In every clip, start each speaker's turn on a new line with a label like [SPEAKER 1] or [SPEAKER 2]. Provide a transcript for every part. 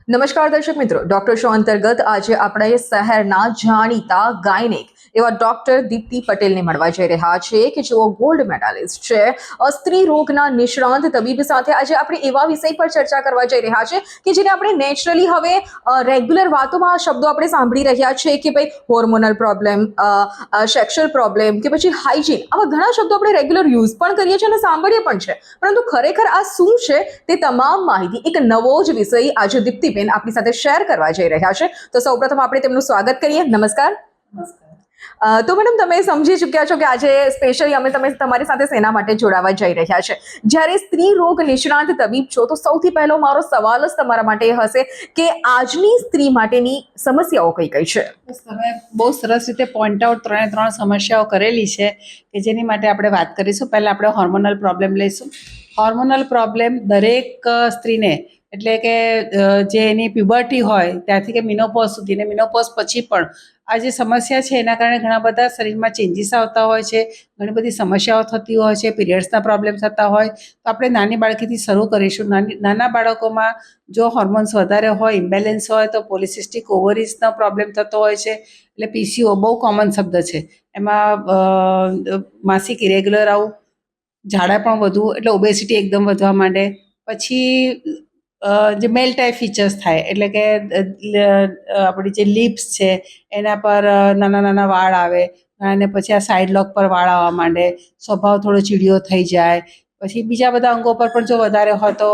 [SPEAKER 1] નમસ્કાર દર્શક મિત્રો, ડોક્ટર શો અંતર્ગત આજે આપણે શહેરના જાણીતા ગાયનેક એવા ડોક્ટર દીપ્તિ પટેલને મળવા જઈ રહ્યા છીએ કે જેઓ ગોલ્ડ મેડાલિસ્ટ છે, સ્ત્રી રોગના નિષ્ણાંત તબીબ સાથે આજે આપણે એવા વિષય પર ચર્ચા કરવા જઈ રહ્યા છે કે જેને આપણે નેચરલી હવે રેગ્યુલર વાતોમાં આ શબ્દો આપણે સાંભળી રહ્યા છે કે ભાઈ હોર્મોનલ પ્રોબ્લેમ, સેક્સ્યુઅલ પ્રોબ્લેમ કે પછી હાઇજીન, આવા ઘણા શબ્દો આપણે રેગ્યુલર યુઝ પણ કરીએ છીએ અને સાંભળીએ પણ છે, પરંતુ ખરેખર આ શું છે તે તમામ માહિતી એક નવો જ વિષય આજે દીપ્તિબેન આપણી સાથે શેર કરવા જઈ રહ્યા છે. તો સૌપ્રથમ આપણે તેમનું સ્વાગત કરીએ. નમસ્કાર. તો મેડમ, તમે સમજી ચૂક્યા છો કે આજે સ્પેશિયલી અમે તમારી સાથે શેના માટે જોડાવા જઈ રહ્યા છે. જ્યારે સ્ત્રી રોગ નિષ્ણાંત તબીબ છો તો સૌથી પહેલો મારો સવાલ જ તમારા માટે એ હશે કે આજની સ્ત્રી માટેની સમસ્યાઓ કઈ કઈ છે?
[SPEAKER 2] તમે બહુ સરસ રીતે પોઈન્ટ આઉટ ત્રણ સમસ્યાઓ કરેલી છે કે જેની માટે આપણે વાત કરીશું. પહેલાં આપણે હોર્મોનલ પ્રોબ્લેમ લઈશું. હોર્મોનલ પ્રોબ્લેમ દરેક સ્ત્રીને, એટલે કે જે એની પ્યુબર્ટી હોય ત્યાંથી કે મિનોપોઝ સુધી ને મિનોપોઝ પછી પણ આ જે સમસ્યા છે એના કારણે ઘણા બધા શરીરમાં ચેન્જીસ આવતા હોય છે, ઘણી બધી સમસ્યાઓ થતી હોય છે, પીરિયડ્સના પ્રોબ્લેમ થતા હોય. તો આપણે નાની બાળકીથી શરૂ કરીશું. નાના બાળકોમાં જો હોર્મોન્સ વધારે હોય, ઇમ્બેલેન્સ હોય, તો પોલિસિસ્ટિક ઓવરીઝનો પ્રોબ્લેમ થતો હોય છે. એટલે પીસીઓ બહુ કોમન શબ્દ છે. એમાં માસિક ઇરેગ્યુલર આવું, ઝાડા પણ વધુ, એટલે ઓબેસિટી એકદમ વધવા માંડે. પછી જે મેલ ટાઈપ ફીચર્સ થાય, એટલે કે આપણી જે લિપ્સ છે એના પર નાના નાના વાળ આવે, અને પછી આ સાઈડ લોક પર વાળ આવવા માંડે, સ્વભાવ થોડો ચીડિયો થઈ જાય. પછી બીજા બધા અંગો પર પણ જો વધારે હોય તો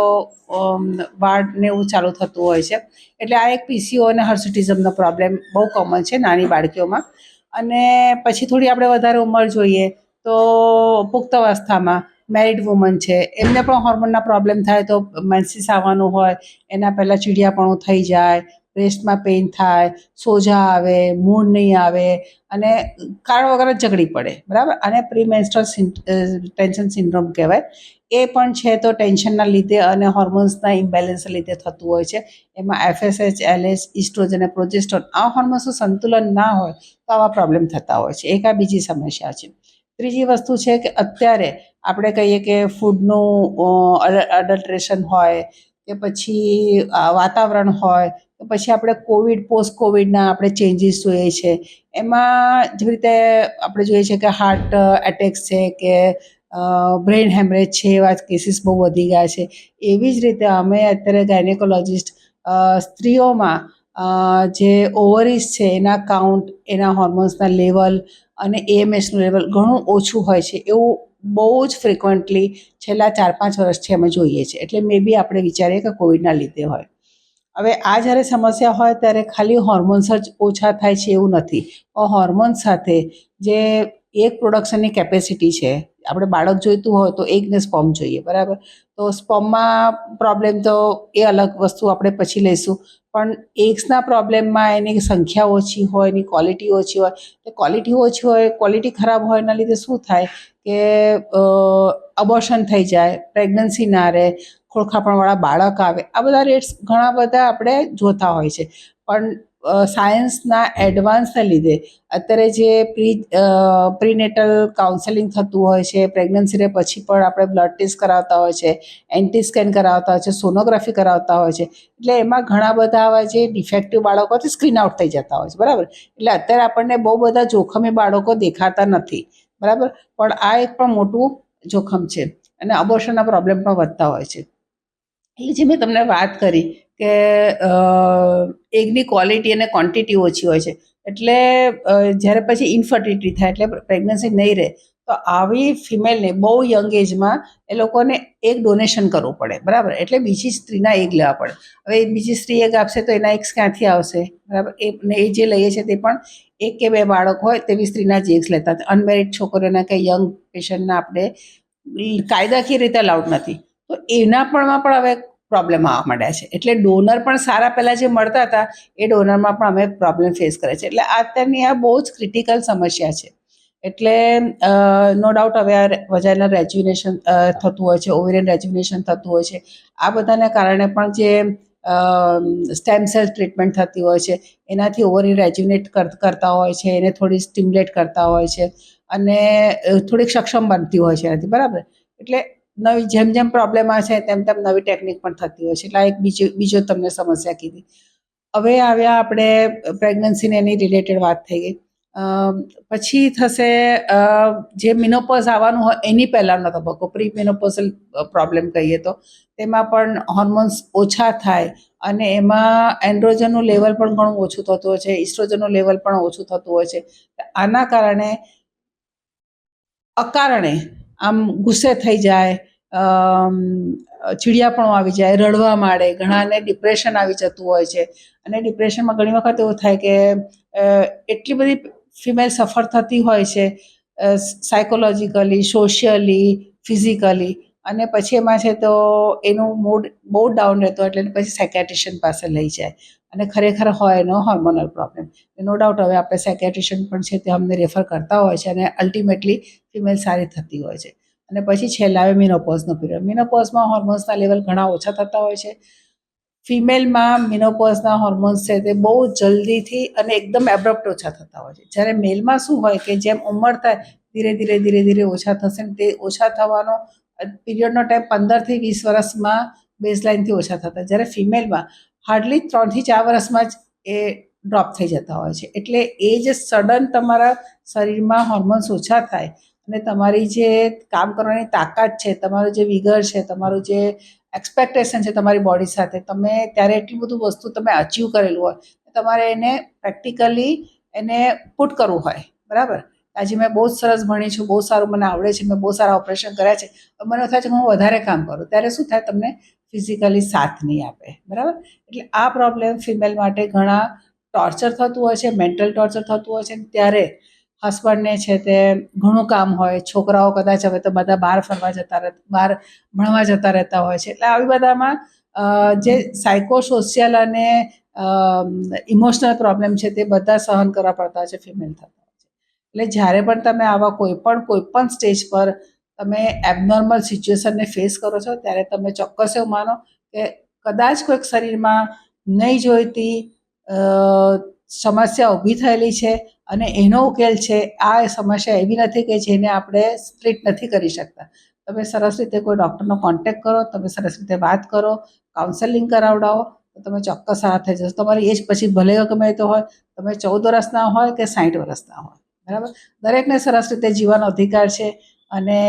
[SPEAKER 2] વાળ ને એવું ચાલુ થતું હોય છે. એટલે આ એક પીસીઓ અને હર્સુટિઝમનો પ્રોબ્લેમ બહુ કોમન છે નાની બાળકીઓમાં. અને પછી થોડી આપણે વધારે ઉંમર જોઈએ તો પુખ્ત અવસ્થામાં મેરિડ વુમન છે, એમને પણ હોર્મોનના પ્રોબ્લેમ થાય. તો મેન્સિસ આવવાનું હોય એના પહેલાં ચીડિયાપણું થઈ જાય, બ્રેસ્ટમાં પેઇન થાય, સોજા આવે, મૂડ નહીં આવે, અને કારણ વગર જ ઝઘડી પડે, બરાબર. અને પ્રીમેન્સ્ટ્રલ ટેન્શન સિન્ડ્રોમ કહેવાય. એ પણ છે તો ટેન્શનના લીધે અને હોર્મોન્સના ઇમ્બેલેન્સના લીધે થતું હોય છે. એમાં FSH, LH, ઇસ્ટ્રોજન અને પ્રોજેસ્ટ્રોન, આ હોર્મોન્સનું સંતુલન ના હોય તો આવા પ્રોબ્લેમ થતા હોય છે. એક આ બીજી સમસ્યા છે. ત્રીજી વસ્તુ છે કે અત્યારે આપણે કહીએ કે ફૂડનું અડલ્ટ્રેશન હોય, કે પછી વાતાવરણ હોય, કે પછી આપણે પોસ્ટ કોવિડના આપણે ચેન્જીસ જોઈએ છે. એમાં જેવી રીતે આપણે જોઈએ છે કે હાર્ટ એટેક્સ છે, કે બ્રેઇન હેમરેજ છે, એવા કેસીસ બહુ વધી ગયા છે. એવી જ રીતે અમે અત્યારે ગાયનેકોલોજિસ્ટ સ્ત્રીઓમાં જે ઓવરીઝ છે એના કાઉન્ટ, એના હોર્મોન્સના લેવલ અને એએમએસનું લેવલ ઘણું ઓછું હોય છે એવું બહુ જ ફ્રિકવન્ટલી છેલ્લા 4-5 વર્ષથી અમે જોઈએ છીએ. એટલે મે બી આપણે વિચારીએ કે કોવિડના લીધે હોય. હવે આ જ્યારે સમસ્યા હોય ત્યારે ખાલી હોર્મોન્સ જ ઓછા થાય છે એવું નથી. હોર્મોન્સ સાથે જે એક પ્રોડક્શનની કેપેસિટી છે, આપણે બાળક જોઈતું હોય તો એકને સ્પર્મ જોઈએ, બરાબર. તો સ્પર્મમાં પ્રોબ્લેમ તો એ અલગ વસ્તુ આપણે પછી લઈશું. પણ એગ્સના પ્રોબ્લેમમાં એની સંખ્યા ઓછી હોય, એની ક્વોલિટી ઓછી હોય. તો ક્વોલિટી ઓછી હોય, ક્વોલિટી ખરાબ હોય, એના લીધે શું થાય કે અબોર્શન થઈ જાય, પ્રેગ્નન્સી ના રહે, ખોળખાપણવાળા બાળક આવે. આ બધા રેટ્સ ઘણા બધા આપણે જોતા હોય છે. પણ સાયન્સના એડવાન્સના લીધે અત્યારે જે પ્રીનેટલ કાઉન્સેલિંગ થતું હોય છે, પ્રેગ્નન્સીને પછી પણ આપણે બ્લડ ટેસ્ટ કરાવતા હોય છે, એન્ટી સ્કેન કરાવતા હોય છે, સોનોગ્રાફી કરાવતા હોય છે. એટલે એમાં ઘણા બધા આવા જે ડિફેક્ટિવ બાળકો છે સ્ક્રીન આઉટ થઈ જતા હોય છે, બરાબર. એટલે અત્યારે આપણને બહુ બધા જોખમી બાળકો દેખાતા નથી, બરાબર. પણ આ એક પણ મોટું જોખમ છે. અને અબોર્શનના પ્રોબ્લેમ પણ વધતા હોય છે. એટલે જે મેં તમને વાત કરી કે એગની ક્વોલિટી અને ક્વોન્ટિટી ઓછી હોય છે, એટલે જ્યારે પછી ઇન્ફર્ટિલિટી થાય, એટલે પ્રેગ્નન્સી નહીં રહે, તો આવી ફિમેલને બહુ યંગ એજમાં એ લોકોને એક ડોનેશન કરવું પડે, બરાબર. એટલે બીજી સ્ત્રીના એગ લેવા પડે. હવે બીજી સ્ત્રી એગ આપશે તો એના એગ્સ ક્યાંથી આવશે, બરાબર. એ જે લઈએ છે તે પણ 1 કે 2 બાળક હોય તેવી સ્ત્રીના જ એગ્સ લેતા. અનમેરિડ છોકરીઓના કે યંગ પેશન્ટના આપણે કાયદાકીય રીતે અલાઉડ નથી. તો એના પણ હવે પ્રોબ્લેમ આવવા માંડ્યા છે. એટલે ડોનર પણ સારા પહેલાં જે મળતા હતા એ ડોનરમાં પણ અમે પ્રોબ્લેમ ફેસ કરે છે. એટલે અત્યારની આ બહુ જ ક્રિટિકલ સમસ્યા છે. એટલે નો ડાઉટ હવે આ વજાઇનલ રેજ્યુનેશન થતું હોય છે, ઓવેરિયન રેજ્યુનેશન થતું હોય છે. આ બધાને કારણે પણ જે સ્ટેમ સેલ ટ્રીટમેન્ટ થતી હોય છે એનાથી ઓવરી રેજ્યુનેટ કરતા હોય છે, એને થોડી સ્ટિમ્યુલેટ કરતા હોય છે, અને થોડીક સક્ષમ બનતી હોય છે એનાથી, બરાબર. એટલે નવી જેમ જેમ પ્રોબ્લેમ આવે છે તેમ તેમ નવી ટેકનિક પણ થતી હોય છે. એટલે આ એક બીજો તમને સમસ્યા કીધી. હવે આવ્યા આપણે પ્રેગ્નન્સીને એની રિલેટેડ વાત થઈ ગઈ. પછી થશે જે મિનોપોઝ આવવાનું હોય એની પહેલાંનો તબક્કો, પ્રી મિનોપોઝલ પ્રોબ્લેમ કહીએ તો, તેમાં પણ હોર્મોન્સ ઓછા થાય અને એમાં એન્ડ્રોજનનું લેવલ પણ ઘણું ઓછું થતું હોય છે, ઇસ્ટ્રોજનનું લેવલ પણ ઓછું થતું હોય છે. આના કારણે અકારણે આમ ગુસ્સે થઈ જાય, ચીડિયાપણું આવી જાય, રડવા માંડે, ઘણાને ડિપ્રેશન આવી જતું હોય છે. અને ડિપ્રેશનમાં ઘણી વખત એવું થાય કે એટલી બધી ફિમેલ સફર થતી હોય છે સાયકોલોજીકલી, સોશિયલી, ફિઝિકલી, અને પછી એમાં છે તો એનું મૂડ બહુ ડાઉન રહેતો હોય એટલે પછી સાયકેટ્રિશિયન પાસે લઈ જાય અને ખરેખર હોય એનો હોર્મોનલ પ્રોબ્લેમ. નો ડાઉટ હવે આપણે સાયકેટ્રિશિયન પણ છે તે અમને રેફર કરતા હોય છે અને અલ્ટિમેટલી ફિમેલ સારી થતી હોય છે. અને પછી છેલ્લા આવે મિનોપોઝનો પીરિયડ. મિનોપોઝમાં હોર્મોન્સના લેવલ ઘણા ઓછા થતા હોય છે. ફિમેલમાં મિનોપોઝના હોર્મોન્સ છે તે બહુ જલ્દીથી અને એકદમ એબ્રપ્ટ ઓછા થતા હોય છે. જ્યારે મેલમાં શું હોય કે જેમ ઉંમર થાય ધીરે ધીરે ઓછા થશે ને તે ઓછા થવાનો પીરિયડનો ટાઈમ 15 થી 20 વર્ષમાં બેઝલાઇનથી ઓછા થતા, જ્યારે ફિમેલમાં હાર્ડલી 3 થી 4 વર્ષમાં જ એ ડ્રોપ થઈ જતા હોય છે. એટલે એ જે સડન તમારા શરીરમાં હોર્મોન્સ ઓછા થાય અને તમારી જે કામ કરવાની તાકાત છે, તમારું જે વિગર છે, તમારું જે એક્સપેક્ટેશન છે તમારી બોડી સાથે, તમે ત્યારે એટલું બધું વસ્તુ તમે અચીવ કરેલું હોય, તમારે એને પ્રેક્ટિકલી એને પુટ કરવું હોય, બરાબર. આજે મેં બહુ જ સરસ ભણી છું, બહુ સારું મને આવડે છે, મેં બહુ સારા ઓપરેશન કર્યા છે, મને થાય છે કે હું વધારે કામ કરું, ત્યારે શું થાય, તમને ફિઝિકલી સાથ નહીં આપે, બરાબર. એટલે આ પ્રોબ્લેમ ફિમેલ માટે ઘણા ટોર્ચર થતું હોય છે, મેન્ટલ ટોર્ચર થતું હોય છે. ત્યારે હસબન્ડને છે તે ઘણું કામ હોય, છોકરાઓ કદાચ હવે તો બધા બહાર ફરવા જતા બહાર ભણવા જતા રહેતા હોય છે. એટલે આવી બધામાં જે સાયકોસોશિયલ અને ઇમોશનલ પ્રોબ્લેમ છે તે બધા સહન કરવા પડતા હોય છે, ફિમેલ થતા હોય છે. એટલે જ્યારે પણ તમે આવા કોઈ પણ સ્ટેજ પર તમે એબનોર્મલ સિચ્યુએશનને ફેસ કરો છો, ત્યારે તમે ચોક્કસ એવું માનો કે કદાચ કોઈક શરીરમાં નહીં જોઈતી સમસ્યા ઊભી થયેલી છે અને એનો ઉકેલ છે. આ સમસ્યા એવી નથી કે જેને આપણે ટ્રીટ નથી કરી શકતા. તમે સરસ રીતે કોઈ ડૉક્ટરનો કોન્ટેક્ટ કરો, તમે સરસ રીતે વાત કરો, કાઉન્સેલિંગ કરાવડાવો, તો તમે ચોક્કસ સારા થઈ જશો. તમારી એજ પછી ભલે ગમે તો હોય, તમે 14 વર્ષના હોય કે 60 વર્ષના હોય, બરાબર. દરેકને સરસ રીતે જીવવાનો અધિકાર છે. અને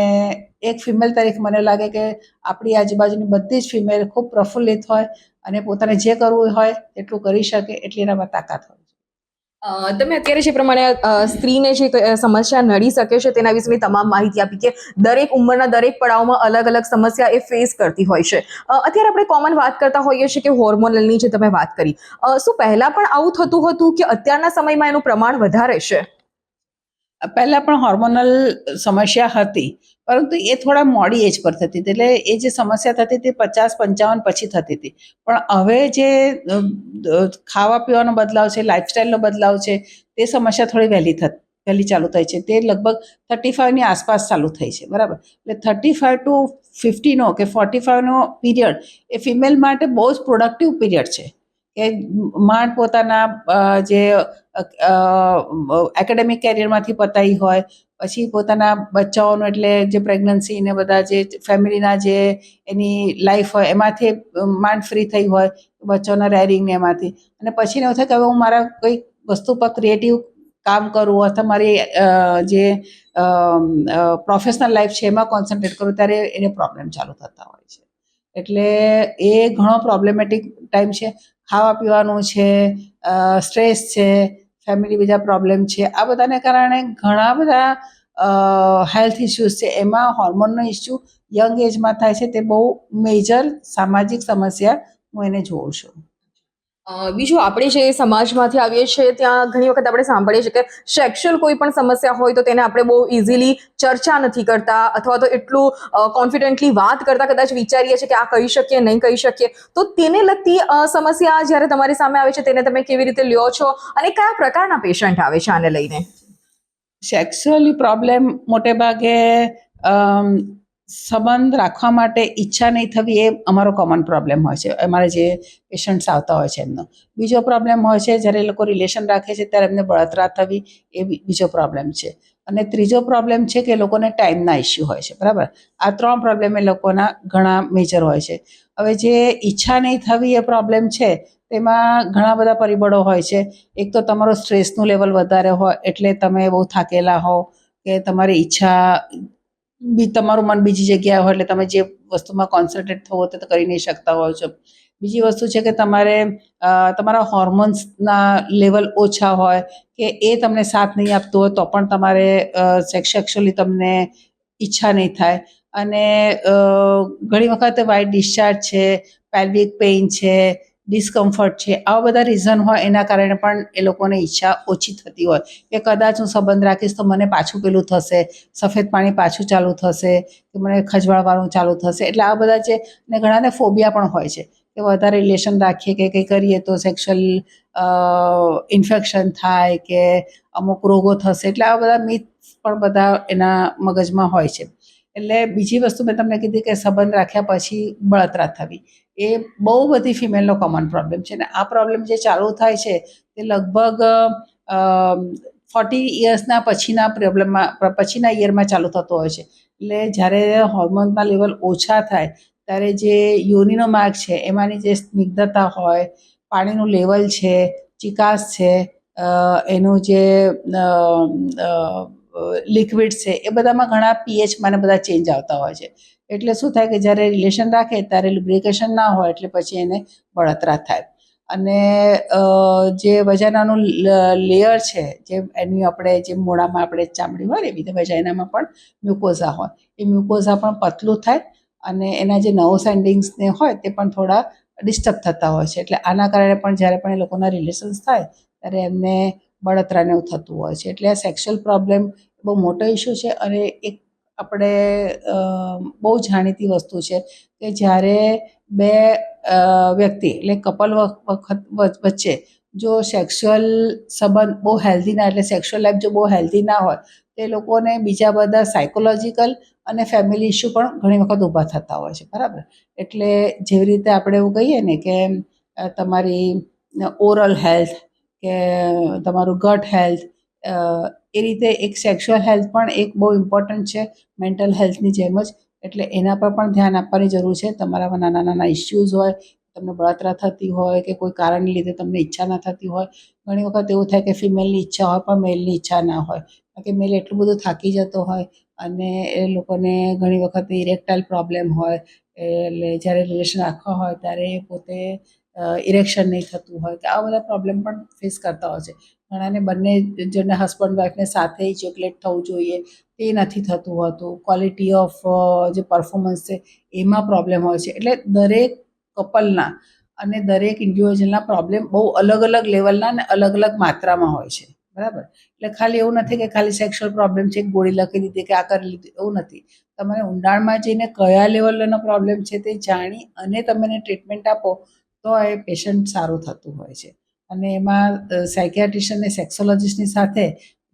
[SPEAKER 2] એક ફિમેલ તરીકે મને લાગે કે આપણી આજુબાજુની બધી જ ફિમેલ ખૂબ પ્રફુલ્લિત હોય અને પોતાને જે કરવું હોય એટલું કરી શકે, એટલી એનામાં તાકાત હોય.
[SPEAKER 1] તમે અત્યારે જે પ્રમાણે સ્ત્રીને જે સમસ્યા નડી શકે છે તેના વિશેની તમામ માહિતી આપી કે દરેક ઉંમરના દરેક પડાવમાં અલગ અલગ સમસ્યા એ ફેસ કરતી હોય છે. અત્યારે આપણે કોમન વાત કરતા હોઈએ છીએ કે હોર્મોનલની જે તમે વાત કરી, શું પહેલા પણ આવું થતું હતું કે અત્યારના સમયમાં એનું પ્રમાણ વધારે છે?
[SPEAKER 2] પહેલાં પણ હોર્મોનલ સમસ્યા હતી, પરંતુ એ થોડા મોડી એજ પર થતી હતી. એટલે એ જે સમસ્યા થતી હતી 50-55 પછી થતી હતી. પણ હવે જે ખાવા પીવાનો બદલાવ છે, લાઇફસ્ટાઈલનો બદલાવ છે, તે સમસ્યા થોડી વહેલી ચાલુ થઈ છે. તે લગભગ 35ની આસપાસ ચાલુ થઈ છે, બરાબર. એટલે 35 to 50નો કે 45નો પીરિયડ એ ફિમેલ માટે બહુ જ પ્રોડક્ટિવ પીરિયડ છે કે માંડ પોતાના જે એકેડેમિક કેરિયરમાંથી પતાવી હોય, પછી પોતાના બચ્ચાઓનું એટલે જે પ્રેગ્નન્સી ને બધા જે ફેમિલીના જે એની લાઈફ હોય એમાંથી માંડ ફ્રી થઈ હોય, બચ્ચાઓના રેરિંગ ને એમાંથી, અને પછી એવું થાય કે હવે હું મારા કોઈ વસ્તુ પર ક્રિએટિવ કામ કરું અથવા મારી જે પ્રોફેશનલ લાઈફ છે એમાં કોન્સન્ટ્રેટ કરું, ત્યારે એને પ્રોબ્લેમ ચાલુ થતા હોય છે. એટલે એ ઘણો પ્રોબ્લેમેટિક ટાઈમ છે. ખાવા પીવાનું છે, સ્ટ્રેસ છે, ફેમિલી બીજા પ્રોબ્લેમ છે, આ બધાને કારણે ઘણા બધા હેલ્થ ઇસ્યુઝ છે. એમાં હોર્મોનનો ઇસ્યુ યંગ એજમાં થાય છે, તે બહુ મેજર સામાજિક સમસ્યા હું એને જોઉં છું.
[SPEAKER 1] બીજું, આપણે જે સમાજમાંથી આવીએ છીએ ત્યાં ઘણી વખત આપણે સાંભળીએ છીએ કે સેક્સ્યુઅલ કોઈ પણ સમસ્યા હોય તો તેને આપણે બહુ ઇઝીલી ચર્ચા નથી કરતા અથવા તો એટલું કોન્ફિડન્ટલી વાત કરતા કદાચ વિચારીએ છીએ કે આ કહી શકીએ નહીં કહી શકીએ. તો તેને લગતી સમસ્યા જ્યારે તમારી સામે આવે છે તેને તમે કેવી રીતે લ્યો છો અને કયા પ્રકારના પેશન્ટ આવે છે આને લઈને?
[SPEAKER 2] સેક્સ્યુઅલી પ્રોબ્લેમ મોટે ભાગે સંબંધ રાખવા માટે ઈચ્છા નહીં થવી એ અમારો કોમન પ્રોબ્લેમ હોય છે, અમારે જે પેશન્ટ્સ આવતા હોય છે એમનો. બીજો પ્રોબ્લેમ હોય છે જ્યારે એ લોકો રિલેશન રાખે છે ત્યારે એમને બળતરા થવી, એ બીજો પ્રોબ્લેમ છે. અને ત્રીજો પ્રોબ્લેમ છે કે લોકોને ટાઈમના ઇસ્યુ હોય છે, બરાબર. આ 3 પ્રોબ્લેમ એ લોકોના ઘણા મેજર હોય છે. હવે જે ઈચ્છા નહીં થવી એ પ્રોબ્લેમ છે તેમાં ઘણા બધા પરિબળો હોય છે. એક તો તમારો સ્ટ્રેસનું લેવલ વધારે હોય એટલે તમે બહુ થાકેલા હો, કે તમારી ઈચ્છા તમારું મન બીજી જગ્યાએ હોય એટલે તમે જે વસ્તુમાં કોન્સન્ટ્રેટ થવું હોય તો કરી નહીં શકતા હોય છો. બીજી વસ્તુ છે કે તમારે તમારા હોર્મોન્સના લેવલ ઓછા હોય, કે એ તમને સાથ નહીં આપતું હોય તો પણ તમારે સેક્સ્યુઅલી તમને ઈચ્છા નહીં થાય. અને ઘણી વખત વાઇટ ડિસ્ચાર્જ છે, પેલ્વિક પેઇન છે, ડિસ્કમ્ફર્ટ છે, આવા બધા રીઝન હોય એના કારણે પણ એ લોકોને ઈચ્છા ઓછી થતી હોય, કે કદાચ હું સંબંધ રાખીશ તો મને પાછું પેલું થશે, સફેદ પાણી પાછું ચાલુ થશે, કે મને ખજવાળવાનું ચાલુ થશે. એટલે આ બધા છે. અને ઘણાને ફોબિયા પણ હોય છે કે વધારે રિલેશન રાખીએ કે કંઈ કરીએ તો સેક્સ્યુઅલ ઇન્ફેક્શન થાય કે અમુક રોગો થશે. એટલે આવા બધા મિથ્સ પણ બધા એના મગજમાં હોય છે. એટલે બીજી વસ્તુ મેં તમને કીધી કે સંબંધ રાખ્યા પછી બળતરા થવી, એ બહુ બધી ફિમેલનો કોમન પ્રોબ્લેમ છે. અને આ પ્રોબ્લેમ જે ચાલુ થાય છે તે લગભગ 40 યર્સના પછીના યરમાં ચાલુ થતો હોય છે. એટલે જ્યારે હોર્મોનના લેવલ ઓછા થાય ત્યારે જે યોનિનો માર્ગ છે એમાંની જે સ્નિગ્ધતા હોય, પાણીનું લેવલ છે, ચિકાસ છે, એનું જે લિક્વિડ છે, એ બધામાં ઘણા પીએચમાં ને બધા ચેન્જ આવતા હોય છે. એટલે શું થાય કે જ્યારે રિલેશન રાખે ત્યારે લુબ્રિકેશન ના હોય એટલે પછી એને બળતરા થાય. અને જે વજાનાનું લેયર છે, જે એની આપણે જે મોઢામાં આપણે ચામડી હોય ને એવી રીતે વજાનામાં પણ મ્યુકોઝા હોય, એ મ્યુકોઝા પણ પતલું થાય અને એના જે નર્વ એન્ડિંગ્સને હોય તે પણ થોડા ડિસ્ટર્બ થતા હોય છે. એટલે આના કારણે પણ જ્યારે પણ એ લોકોના રિલેશન્સ થાય ત્યારે એમને બળતરાને એવું થતું હોય છે. એટલે આ સેક્સ્યુઅલ પ્રોબ્લેમ બહુ મોટો ઇસ્યુ છે. અને એક આપણે બહુ જાણીતી વસ્તુ છે કે જ્યારે બે વ્યક્તિ એટલે કપલ વચ્ચે જો સેક્સ્યુઅલ સંબંધ બહુ હેલ્ધી ના, એટલે સેક્સ્યુઅલ લાઈફ જો બહુ હેલ્ધી ના હોય તો એ લોકોને બીજા બધા સાયકોલોજીકલ અને ફેમિલી ઇસ્યુ પણ ઘણી વખત ઊભા થતા હોય છે, બરાબર. એટલે જેવી રીતે આપણે એવું કહીએ ને કે તમારી ઓરલ હેલ્થ કે તમારું ગટ હેલ્થ, એ રીતે એક સેક્સ્યુઅલ હેલ્થ પણ એક બહુ ઇમ્પોર્ટન્ટ છે મેન્ટલ હેલ્થની જેમ જ. એટલે એના પર પણ ધ્યાન આપવાની જરૂર છે. તમારામાં નાના નાના ઇસ્યુઝ હોય, તમને બળતરા થતી હોય કે કોઈ કારણને લીધે તમને ઈચ્છા ના થતી હોય. ઘણી વખત એવું થાય કે ફિમેલની ઈચ્છા હોય પણ મેલની ઈચ્છા ના હોય, કારણ કે મેલ એટલું બધું થાકી જતો હોય અને એ લોકોને ઘણી વખત ઇરેક્ટાઇલ પ્રોબ્લેમ હોય. એટલે જ્યારે રિલેશન રાખવા હોય ત્યારે પોતે ઇરેક્શન નહીં થતું હોય, કે આવા બધા પ્રોબ્લેમ પણ ફેસ કરતા હોય છે. ઘણાને બંને જણને હસબન્ડ વાઈફને સાથે ચોકલેટ થવું જોઈએ તે નથી થતું હોતું. ક્વોલિટી ઓફ જે પરફોર્મન્સ છે એમાં પ્રોબ્લેમ હોય છે. એટલે દરેક કપલના અને દરેક ઇન્ડિવિજ્યુઅલના પ્રોબ્લેમ બહુ અલગ અલગ લેવલના અને અલગ અલગ માત્રામાં હોય છે, બરાબર. એટલે ખાલી એવું નથી કે ખાલી સેક્સ્યુઅલ પ્રોબ્લેમ છે, ગોળી લખી દીધી કે આ કરી લીધું, એવું નથી. તમારે ઊંડાણમાં જઈને કયા લેવલનો પ્રોબ્લેમ છે તે જાણી અને તમે એને ટ્રીટમેન્ટ આપો તો એ પેશન્ટ સારું થતું હોય છે. અને એમાં સાયકિયાટ્રિશિયન અને સેક્સોલોજીસ્ટની સાથે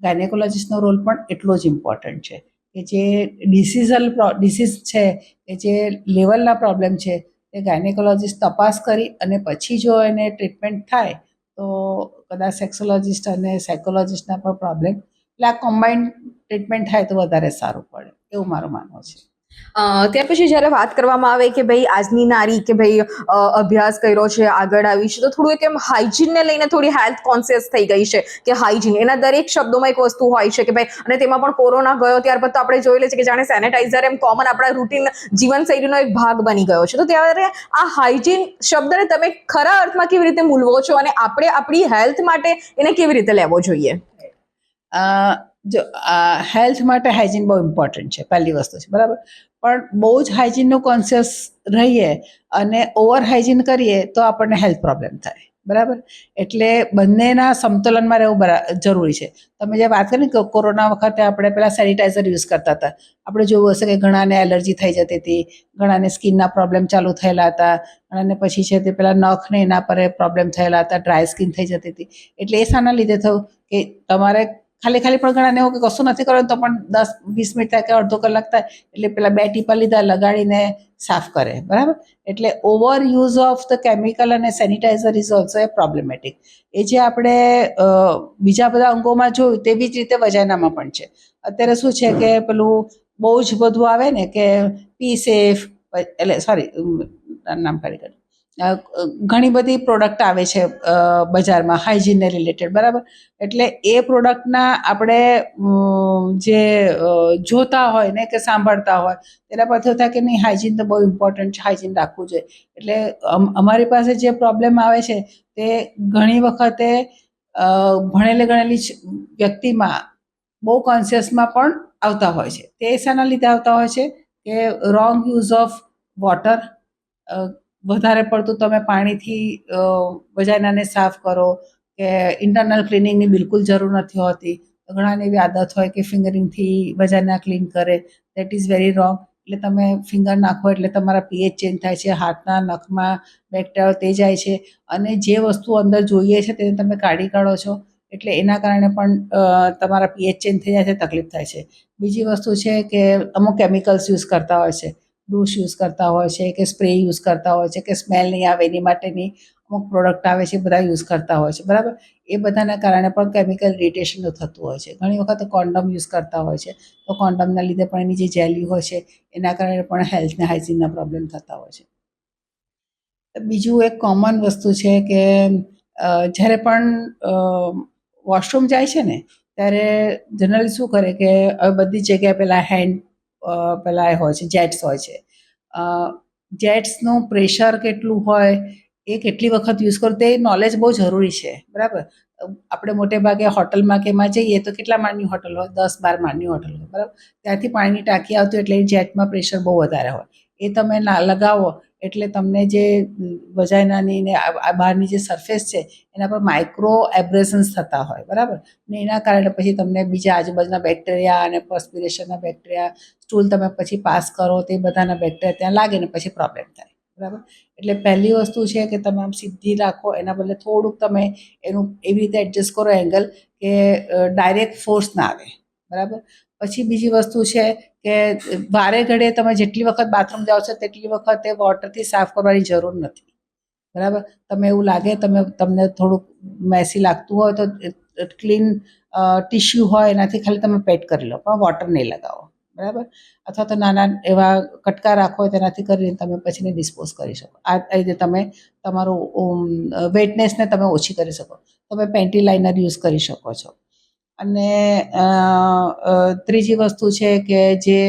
[SPEAKER 2] ગાયનેકોલોજીસ્ટનો રોલ પણ એટલો જ ઇમ્પોર્ટન્ટ છે, કે જે ડિસીઝ છે, કે જે લેવલના પ્રોબ્લેમ છે એ ગાયનેકોલોજીસ્ટ તપાસ કરી અને પછી જો એને ટ્રીટમેન્ટ થાય તો કદાચ સેક્સોલોજીસ્ટ અને સાયકોલોજીસ્ટના પણ પ્રોબ્લેમ, એટલે આ કમ્બાઇન્ડ ટ્રીટમેન્ટ થાય તો વધારે સારું પડે, એવું મારું માનવું છે.
[SPEAKER 1] ત્યાર પછી જ્યારે વાત કરવામાં આવે કે ભાઈ આજની નારી કે ભાઈ અભ્યાસ કર્યો છે, આગળ આવી છે, તો થોડું એક એમ હાઇજીનને લઈને થોડી હેલ્થ કોન્શિયસ થઈ ગઈ છે કે હાઇજીન એના દરેક શબ્દોમાં એક વસ્તુ હોય છે કે ભાઈ, અને તેમાં પણ કોરોના ગયો ત્યાર પછી તો આપણે જોઈ લઈએ છીએ કે જાણે સેનેટાઇઝર એમ કોમન આપણા રૂટીન જીવનશૈલીનો એક ભાગ બની ગયો છે. તો ત્યારે આ હાઇજીન શબ્દને તમે ખરા અર્થમાં કેવી રીતે મૂલવો છો અને આપણે આપણી હેલ્થ માટે એને કેવી રીતે લેવો જોઈએ?
[SPEAKER 2] જો હેલ્થ માટે હાઇજીન બહુ ઇમ્પોર્ટન્ટ છે, પહેલી વસ્તુ છે, બરાબર. પણ બહુ જ હાઇજીનનું કોન્શિયસ રહીએ અને ઓવર હાઇજીન કરીએ તો આપણને હેલ્થ પ્રોબ્લેમ થાય, બરાબર. એટલે બંનેના સમતોલનમાં રહેવું જરૂરી છે. તમે જે વાત કરી કે કોરોના વખતે આપણે પેલા સેનિટાઈઝર યુઝ કરતા હતા, આપણે જોયું હશે કે ઘણાને એલર્જી થઈ જતી હતી, ઘણાને સ્કિનના પ્રોબ્લેમ ચાલુ થયેલા હતા, ઘણાને પછી છે તે પેલા નખને એના પર પ્રોબ્લેમ થયેલા હતા, ડ્રાય સ્કિન થઈ જતી હતી. એટલે એ શાના લીધે થયું કે તમારે ખાલી પણ ઘણાને એવું કે કશું નથી કરવાનું તો પણ 10-20 મિનિટ થાય કે અડધો કલાક થાય એટલે પેલા 2 ટીપા લીધા લગાડીને સાફ કરે, બરાબર. એટલે over use of the chemical અને sanitiser is also a problematic. એ જે આપણે બીજા બધા અંગોમાં જોયું તેવી જ રીતે વજાયનામાં પણ છે. અત્યારે શું છે કે પેલું બહુ જ બધું આવે ને કે પી સેફ, એટલે સોરી નામ કાઢી કાઢ્યું, ઘણી બધી પ્રોડક્ટ આવે છે બજારમાં હાઇજીનને રિલેટેડ, બરાબર. એટલે એ પ્રોડક્ટના આપણે જે જોતા હોય ને કે સાંભળતા હોય તેના પરથી એવું થાય કે નહીં, હાઇજીન તો બહુ ઇમ્પોર્ટન્ટ છે, હાઇજીન રાખવું જોઈએ. એટલે અમારી પાસે જે પ્રોબ્લેમ આવે છે તે ઘણી વખતે ભણેલી ગણેલી વ્યક્તિમાં બહુ કોન્શિયસમાં પણ આવતા હોય છે. તે શાના લીધે આવતા હોય છે કે રોંગ યુઝ ઓફ વોટર, વધારે પડતું તમે પાણીથી વજાયનાને સાફ કરો કે ઇન્ટરનલ ક્લિનિંગની બિલકુલ જરૂર નથી હોતી. ઘણાને એવી આદત હોય કે ફિંગરિંગથી વજાયના ક્લીન કરે, દેટ ઇઝ વેરી રોંગ. એટલે તમે ફિંગર નાખો એટલે તમારા પીએચ ચેન્જ થાય છે, હાથના નખમાં બેક્ટેરિયા તે જાય છે અને જે વસ્તુ અંદર જોઈએ છે તેને તમે કાઢી કાઢો છો, એટલે એના કારણે પણ તમારા પીએચ ચેન્જ થઈ જાય છે, તકલીફ થાય છે. બીજી વસ્તુ છે કે અમુક કેમિકલ્સ યુઝ કરતા હોય છે, ડૂશ યુઝ કરતા હોય છે કે સ્પ્રે યુઝ કરતા હોય છે કે સ્મેલ નહીં આવે એની માટેની અમુક પ્રોડક્ટ આવે છે, બધા યુઝ કરતા હોય છે, બરાબર. એ બધાના કારણે પણ કેમિકલ ઇરિટેશન થતું હોય છે. ઘણી વખત કોન્ડોમ યુઝ કરતા હોય છે, તો કોન્ડોમના લીધે પણ એની જે જેલી હોય છે એના કારણે પણ હેલ્થને હાઇજીનના પ્રોબ્લેમ થતા હોય છે. બીજું એક કોમન વસ્તુ છે કે જ્યારે પણ વોશરૂમ જાય છે ને ત્યારે જનરલી શું કરે કે હવે બધી જગ્યાએ પેલા હેન્ડ પેલા એ હોય છે, જેટ્સ હોય છે. જેટ્સનું પ્રેશર કેટલું હોય, એ કેટલી વખત યુઝ કરો તે નોલેજ બહુ જરૂરી છે, બરાબર. આપણે મોટે ભાગે હોટલમાં કે એમાં જઈએ તો કેટલા માળની હોટલ હોય, 10-12 માળની હોટલ હોય, બરાબર. ત્યાંથી પાણીની ટાંકી આવતી એટલે એ જેટમાં પ્રેશર બહુ વધારે હોય. એ તમે લગાવો એટલે તમને જે વજાયનાની ને બહારની જે સરફેસ છે એના પર માઇક્રો એબ્રેશન્સ થતા હોય, બરાબર. ને એના કારણે પછી તમને બીજા આજુબાજુના બેક્ટેરિયા અને પર્સ્પિરેશનના બેક્ટેરિયા, સ્ટૂલ તમે પછી પાસ કરો તે બધાના બેક્ટેરિયા ત્યાં લાગે ને પછી પ્રોબ્લેમ થાય, બરાબર. એટલે પહેલી વસ્તુ છે કે તમે આમ સીધી રાખો, એના બદલે થોડુંક તમે એનું એવી રીતે એડજસ્ટ કરો એંગલ કે ડાયરેક્ટ ફોર્સ ના આવે, બરાબર. પછી બીજી વસ્તુ છે કે વારે ઘડીએ તમે જેટલી વખત બાથરૂમ જાઓ છો તેટલી વખતે વોટરથી સાફ કરવાની જરૂર નથી, બરાબર. તમે એવું લાગે તમને થોડુંક મેસી લાગતું હોય તો ક્લીન ટીશ્યુ હોય એનાથી ખાલી તમે પેટ કરી લો, પણ વોટર નહીં લગાવો, બરાબર. અથવા તો નાના એવા કટકા રાખો તેનાથી કરીને તમે પછીને ડિસ્પોઝ કરી શકો. આ રીતે તમે તમારું વેટનેસને તમે ઓછી કરી શકો. તમે પેન્ટી લાઇનર યુઝ કરી શકો છો. અને ત્રીજી વસ્તુ છે કે જે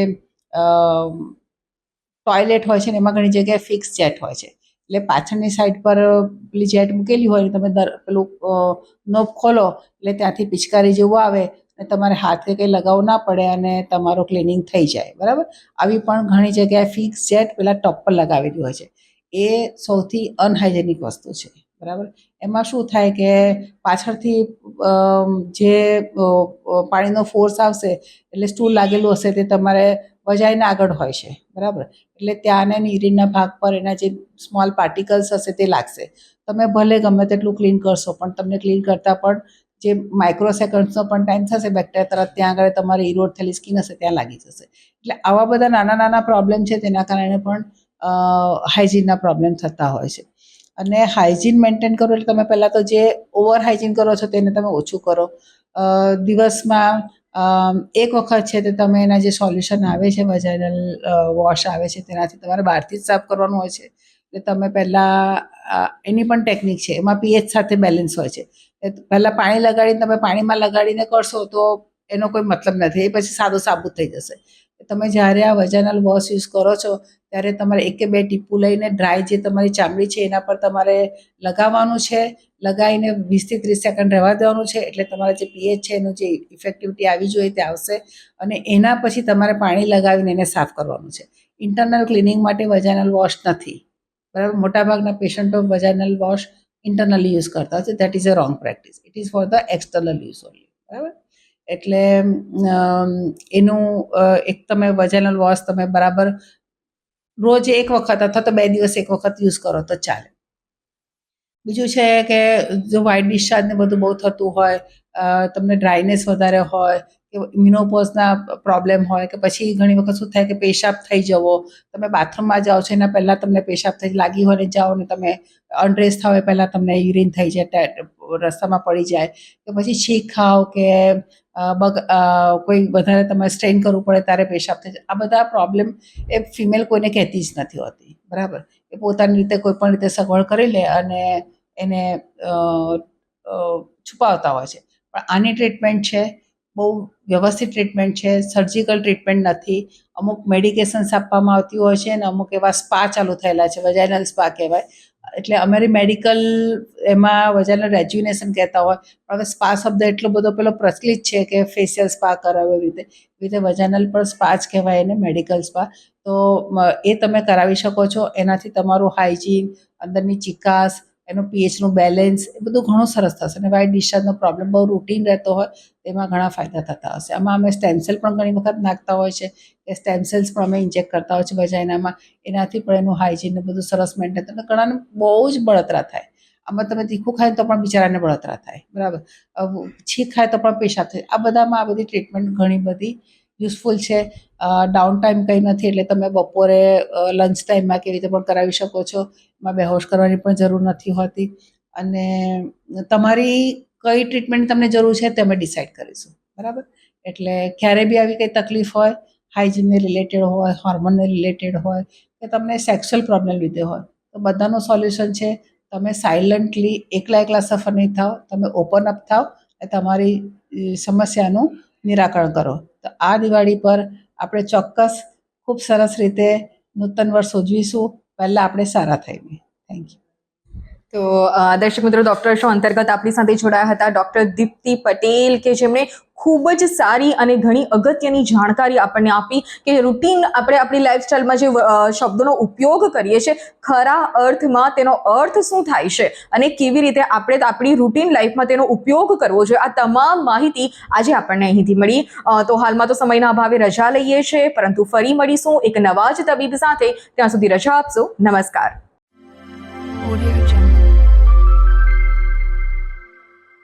[SPEAKER 2] ટોયલેટ હોય છે ને એમાં ઘણી જગ્યાએ ફિક્સ જેટ હોય છે, એટલે પાછળની સાઈડ પર પેલી જેટ મૂકેલી હોય ને તમે પેલું નોબ ખોલો એટલે ત્યાંથી પિચકારી જેવું આવે અને તમારે હાથે કંઈ લગાવવું ના પડે અને તમારું ક્લિનિંગ થઈ જાય, બરાબર. આવી પણ ઘણી જગ્યાએ ફિક્સ જેટ પેલા ટોપ પર લગાવેલી હોય છે. એ સૌથી અનહાઇજેનિક વસ્તુ છે, બરાબર. એમાં શું થાય કે પાછળથી જે પાણીનો ફોર્સ આવશે એટલે સ્ટૂલ લાગેલું હશે તે તમારે વજાઈને આગળ હોય છે, બરાબર. એટલે ત્યાં યુરિનના ભાગ પર એના જે સ્મોલ પાર્ટિકલ્સ હશે તે લાગશે. તમે ભલે ગમે તેટલું ક્લીન કરશો પણ તમને ક્લીન કરતાં પણ જે માઇક્રો સેકન્ડ્સનો પણ ટાઈમ થશે, બેક્ટેરિયા તરત ત્યાં આગળ તમારી ઇરોડ થયેલી સ્કિન હશે ત્યાં લાગી જશે. એટલે આવા બધા નાના નાના પ્રોબ્લેમ છે તેના કારણે પણ હાઇજીનના પ્રોબ્લેમ થતા હોય છે. અને હાઇજીન મેન્ટેન કરો એટલે તમે પહેલાં તો જે ઓવર હાઇજીન કરો છો તેને તમે ઓછું કરો. દિવસમાં એક વખત છે તે તમે એના જે સોલ્યુશન આવે છે, વજાઇનલ વોશ આવે છે તેનાથી તમારે બહારથી જ સાફ કરવાનું હોય છે. એટલે તમે પહેલાં એની પણ ટેકનિક છે, એમાં પીએચ સાથે બેલેન્સ હોય છે. પહેલાં પાણી લગાડીને તમે પાણીમાં લગાડીને કરશો તો એનો કોઈ મતલબ નથી, એ પછી સાદું સાબુત થઈ જશે. તમે જ્યારે આ વજાઇનલ વોશ યુઝ કરો છો ત્યારે તમારે 1 કે 2 ટીપું લઈને ડ્રાય જે તમારી ચામડી છે એના પર તમારે લગાવવાનું છે, લગાવીને 20 થી 30 સેકન્ડ રહેવા દેવાનું છે. એટલે તમારા જે પીએચ છે એનું જે ઇફેક્ટિવિટી આવી જોઈએ તે આવશે અને એના પછી તમારે પાણી લગાવીને એને સાફ કરવાનું છે. ઇન્ટરનલ ક્લિનિંગ માટે વજાઇનલ વોશ નથી, બરાબર. મોટાભાગના પેશન્ટો વજાઇનલ વોશ ઇન્ટરનલી યુઝ કરતા હોય છે. That is a wrong practice. It is for the external use only, બરાબર. એટલે એનું એક તમે વજાઇનલ વોશ તમે બરાબર રોજ એક વખત અથવા તો 2 દિવસ એક વખત યુઝ કરો તો ચાલે. બીજું છે કે જો વ્હાઇટ ડિસ્ચાર્જ ને બધું બહુ થતું હોય, તમને ડ્રાયનેસ વધારે હોય કે મિનોપોઝના પ્રોબ્લેમ હોય કે પછી ઘણી વખત શું થાય કે પેશાબ થઈ જવો, તમે બાથરૂમમાં જાઓ છો એના પહેલાં તમને પેશાબ થઈ લાગી હોય ને જાઓ ને તમે અનડ્રેસ થાવ એ પહેલાં તમને યુરિન થઈ જાય, રસ્તામાં પડી જાય કે પછી છીંક ખાઓ કે કોઈ વધારે તમે સ્ટ્રેન કરવું પડે ત્યારે પેશાબ થઈ જાય. આ બધા પ્રોબ્લેમ એ ફિમેલ કોઈને કહેતી જ નથી હોતી, બરાબર. એ પોતાની રીતે કોઈ પણ રીતે સગવડ કરી લે અને એને છુપાવતા હોય છે. પણ આની ટ્રીટમેન્ટ છે બહુ વ્યવસ્થિત ટ્રીટમેન્ટ છે, સર્જિકલ ટ્રીટમેન્ટ નથી. અમુક મેડિકેશન્સ આપવામાં આવતી હોય છે અને અમુક એવા સ્પા ચાલુ થયેલા છે, વજાઇનલ સ્પા કહેવાય. એટલે અમારી મેડિકલ એમાં વજાઇનલ રેજ્યુનેશન કહેતા હોય, પણ હવે સ્પા શબ્દ એટલો બધો પેલો પ્રચલિત છે કે ફેશિયલ સ્પા કરાવે એવી રીતે વજાઇનલ પણ સ્પા જ કહેવાય એને, મેડિકલ સ્પા. તો એ તમે કરાવી શકો છો. એનાથી તમારું હાઇજીન, અંદરની ચિકાસ, એનું પીએચનું બેલેન્સ એ બધું ઘણું સરસ થશે અને વ્હાઇટ ડિસ્ચાર્જનો પ્રોબ્લેમ બહુ રૂટીન રહેતો હોય તેમાં ઘણા ફાયદા થતા હશે. આમાં અમે સ્ટેમ સેલ પણ ઘણી વખત નાખતા હોય છે કે સ્ટેમ સેલ્સ પણ અમે ઇન્જેક્ટ કરતા હોય છે વજાઇનામાં. એનાથી પણ એનું હાઇજીન ને બધું સરસ મેન્ટેન થાય. ઘણાને બહુ જ બળતરા થાય. આમાં તમે તીખું ખાય તો પણ બિચારાને બળતરા થાય, બરાબર. છીંક ખાય તો પણ પેશાબ થાય. આ બધામાં આ બધી ટ્રીટમેન્ટ ઘણી બધી યુઝફુલ છે. ડાઉન ટાઈમ કંઈ નથી, એટલે તમે બપોરે લંચ ટાઈમમાં કેવી રીતે પણ કરાવી શકો છો. એમાં બેહોશ કરવાની પણ જરૂર નથી હોતી અને તમારી કઈ ટ્રીટમેન્ટ તમને જરૂર છે તે અમે ડિસાઇડ કરીશું, બરાબર. એટલે ક્યારે બી આવી કંઈ તકલીફ હોય, હાઇજીનને રિલેટેડ હોય, હોર્મોનને રિલેટેડ હોય કે તમને સેક્સ્યુઅલ પ્રોબ્લેમ લીધે હોય, તો બધાનું સોલ્યુશન છે. તમે સાયલન્ટલી એકલા સફર નહીં થાઓ, તમે ઓપન અપ થાઓ અને તમારી સમસ્યાનું નિરાકરણ કરો. તો આ દિવાળી પર આપણે ચોક્કસ ખૂબ સરસ રીતે નૂતન વર્ષ ઉજવીશું. પહેલાં આપણે સારા થઈએ. Thank you.
[SPEAKER 1] તો દર્શક મિત્રો, ડોક્ટર શો અંતર્ગત આપણી સાથે જોડાયા હતા ડોક્ટર દીપ્તિ પટેલ, કે જેમણે ખૂબ જ સારી અને ઘણી અગત્યની જાણકારી આપણને આપી કે રૂટીન આપણે આપણી લાઈફસ્ટાઈલમાં જે શબ્દોનો ઉપયોગ કરીએ છીએ, ખરા અર્થમાં તેનો અર્થ શું થાય છે અને કેવી રીતે આપણે આપણી રૂટીન લાઈફમાં તેનો ઉપયોગ કરવો જોઈએ, આ તમામ માહિતી આજે આપણને અહીંથી મળી. તો હાલમાં તો સમયના અભાવે રજા લઈએ છીએ, પરંતુ ફરી મળીશું એક નવા જ તબીબ સાથે. ત્યાં સુધી રજા આપશો. નમસ્કાર.
[SPEAKER 3] Audio